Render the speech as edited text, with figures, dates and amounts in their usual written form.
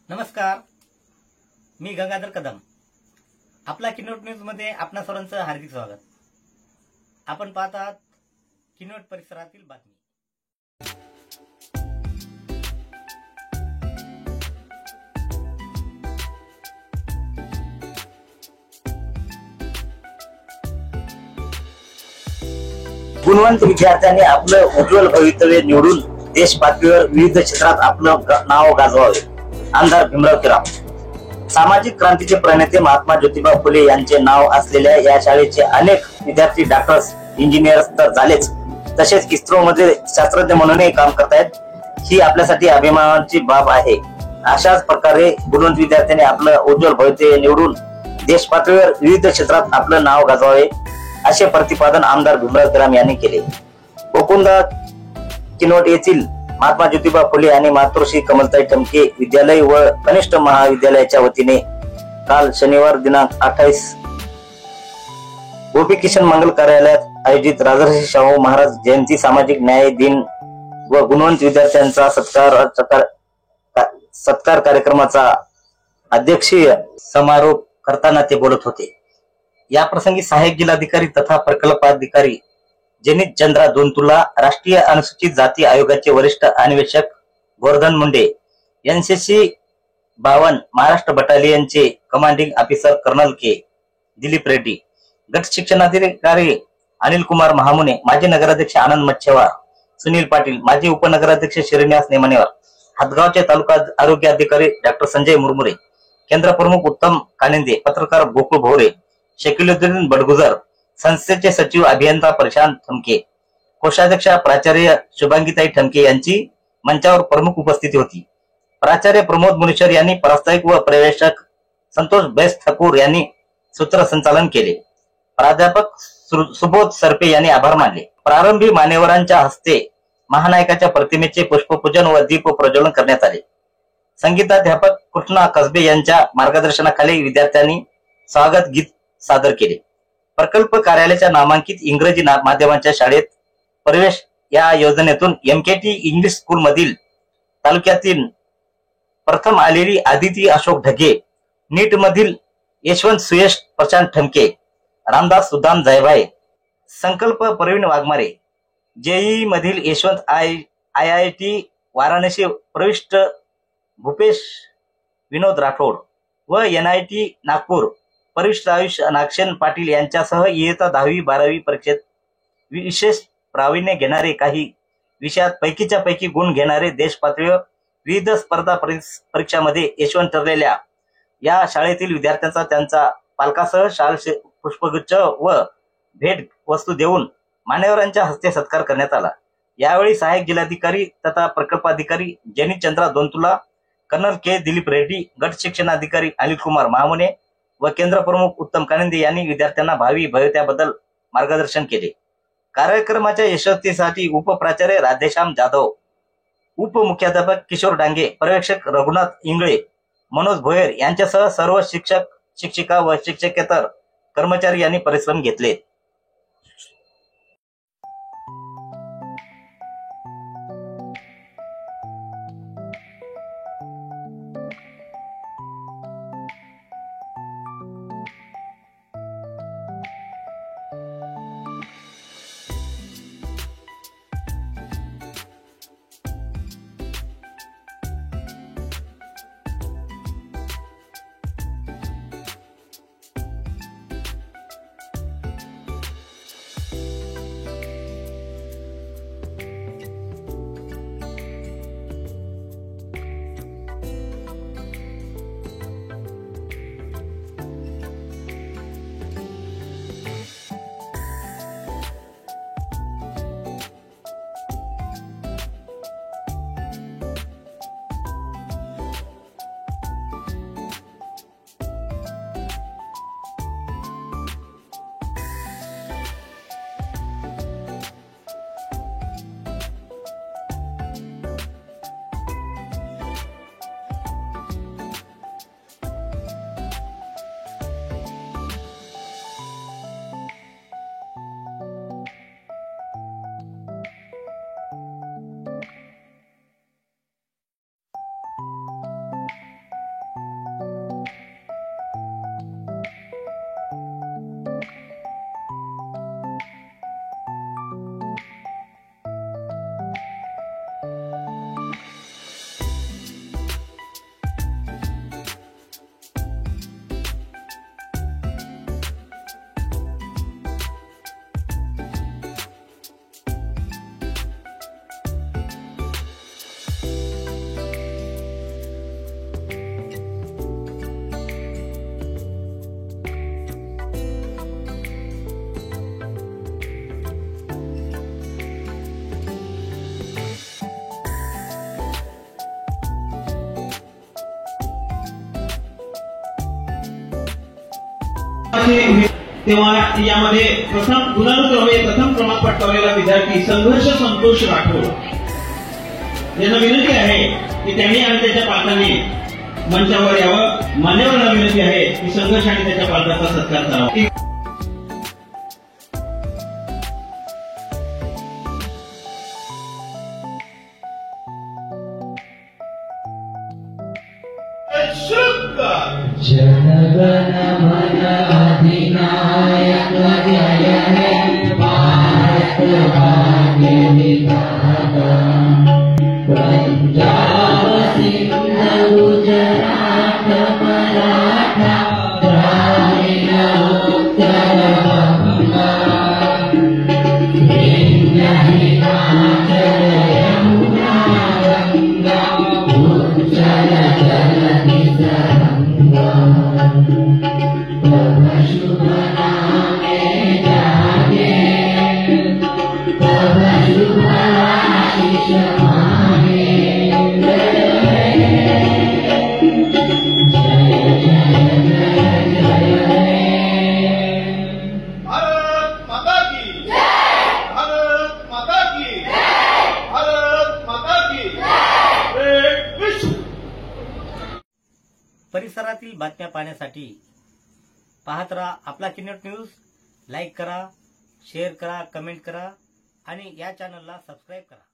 नमस्कार, मी गंगाधर कदम. आपला किनोट न्यूज मध्ये आपणा सर्वांचं हार्दिक स्वागत. आपण पाहत आहात किनोट परिसरातील बातमी. गुणवंत विद्यार्थ्यांनी आपलं उज्ज्वल भवितव्य निवडून देश पातळीवर विविध क्षेत्रात आपलं नाव गाजवावे. आमदार भीमराव केराम. सामाजिक क्रांतीचे प्रणेते महात्मा ज्योतिबा फुले यांचे नाव असलेल्या या शाळेचे अनेक विद्यार्थी डॉक्टर्स, इंजिनियर्स तर झालेच, तसेच इस्रो मध्ये शास्त्रज्ञ म्हणूनही काम करतायत. ही आपल्यासाठी अभिमानाची बाब आहे. अशाच प्रकारे गुणवंत विद्यार्थ्यांनी आपलं उज्ज्वल भवितव्य निवडून देश पातळीवर विविध क्षेत्रात आपलं नाव गाजवावे, असे प्रतिपादन आमदार भीमराव केराम यांनी केले. गोकुंदा किनवट येथील महात्मा ज्योतिबा फुले आणि मातोश्री कमलताई ठमके विद्यालय व कनिष्ठ महाविद्यालयाच्या वतीने काल शनिवार दिनांक 28 गोपी किशन मंगल कार्यालयात आयोजित राजर्षी शाहू महाराज जयंती सामाजिक न्याय दिन व गुणवंत विद्यार्थ्यांचा सत्कार कार्यक्रमाचा अध्यक्षीय समारोप करताना ते बोलत होते. या प्रसंगी सहाय्यक जिल्हाधिकारी तथा प्रकल्पाधिकारी जनित चंद्रा दोनतुला, राष्ट्रीय अनुसूचित जाती आयोगाचे वरिष्ठ अन्वेषक गोवर्धन मुंडे, एनसीसी 52 महाराष्ट्र बटालियनचे commanding officer colonel K. Dilip Reddy, गट शिक्षणाधिकारी अनिल कुमार महामुने, माजी नगराध्यक्ष आनंद मच्छेवार, सुनील पाटील, माजी उपनगराध्यक्ष श्रीनिवास नेमानेवार, हातगावचे तालुका आरोग्य अधिकारी डॉक्टर संजय मुरमुरे, केंद्र प्रमुख उत्तम कानिंदे, पत्रकार गोकुळ भोवरे, शकीलुद्दीन बडगुजर, संस्थेचे सचिव अभियंता प्रशांत ठमके, कोषाध्यक्षा प्राचार्य शुभांगीताई ठमके यांची मंचावर प्रमुख उपस्थिती होती. प्राचार्य प्रमोद मुनीश्वर यांनी प्रास्ताविक व प्रवेशक संतोष बैस ठाकूर यांनी सूत्रसंचालन केले. प्राध्यापक सुबोध सरपे यांनी आभार मानले. प्रारंभी मान्यवरांच्या हस्ते महानायकाच्या प्रतिमेचे पुष्पपूजन व दीप प्रज्वलन करण्यात आले. संगीताध्यापक कृष्णा कसबे यांच्या मार्गदर्शनाखाली विद्यार्थ्यांनी स्वागत गीत सादर केले. प्रकल्प कार्यालयाच्या नामांकित इंग्रजी माध्यमांच्या शाळेत प्रवेश या योजनेतून एमकेटी इंग्लिश स्कूल मधील तालुक्यातील प्रथम आलेली आदिती अशोक ढगे, नीट मधील यशवंत सुयश प्रशांत ठमके, रामदास सुदाम जयभाई, संकल्प प्रवीण वाघमारे, जेईई मधील यशवंत IIT वाराणसी प्रविष्ट भूपेश विनोद राठोड व NIT नागपूर प्रविष्ट आयुष नागसेन पाटील यांच्यासह इयत्ता 10वी-12वी परीक्षेत विशेष प्रावीण्य घेणारे, काही विषयात पैकीच्या पैकी गुण घेणारे, देश पातळीवर विविध स्पर्धा परीक्षांमध्ये यशवंत ठरलेल्या या शाळेतील विद्यार्थ्यांचा त्यांचा पालकासह शाल पुष्पगुच्छ व भेट वस्तू देऊन मान्यवरांच्या हस्ते सत्कार करण्यात आला. यावेळी सहाय्यक जिल्हाधिकारी तथा प्रकल्पाधिकारी जनित चंद्रा दोनतुला, कर्नल के. दिलीप रेड्डी, गट शिक्षणाधिकारी अनिल कुमार महामुने व केंद्र प्रमुख उत्तम कानिंदे यांनी विद्यार्थ्यांना भावी भवितव्याबद्दल मार्गदर्शन केले. कार्यक्रमाच्या यशस्वीसाठी उपप्राचार्य राधेश्याम जाधव, उपमुख्याध्यापक किशोर डांगे, पर्यवेक्षक रघुनाथ इंगळे, मनोज भोयर यांच्यासह सर्व शिक्षक, शिक्षिका व शिक्षकेतर कर्मचारी यांनी परिश्रम घेतले. तेव्हा यामध्ये प्रथम गुणानुक्रमे प्रथम क्रमांक पटकावलेला विद्यार्थी संघर्ष संतोष राठोड यांना विनंती आहे की त्यांनी आणि त्याच्या पालकांनी मंचावर यावं. मान्यवरांना विनंती आहे की संघर्ष आणि त्याच्या पालकांचा सत्कार करावा. जनगण मन अधिनायक जय हे भारत भाग्य विधाता. पंजाब सिंध गुजरात मराठा द्राविड उत्कल बंगा. विंध्य हिमाचल यमुना गंगा उच्चल जलधि तरंगा. तब शुभ नामे जागे तब शुभ आशीष मांगे. भारत माता की भारत माता की भारत माता की एक विश्व. परिसरातील बातम्या पाहण्यासाठी पाहत राहा आपला किनोट न्यूज. लाईक करा, शेअर करा, कमेंट करा आणि या चॅनलला सबस्क्राईब करा.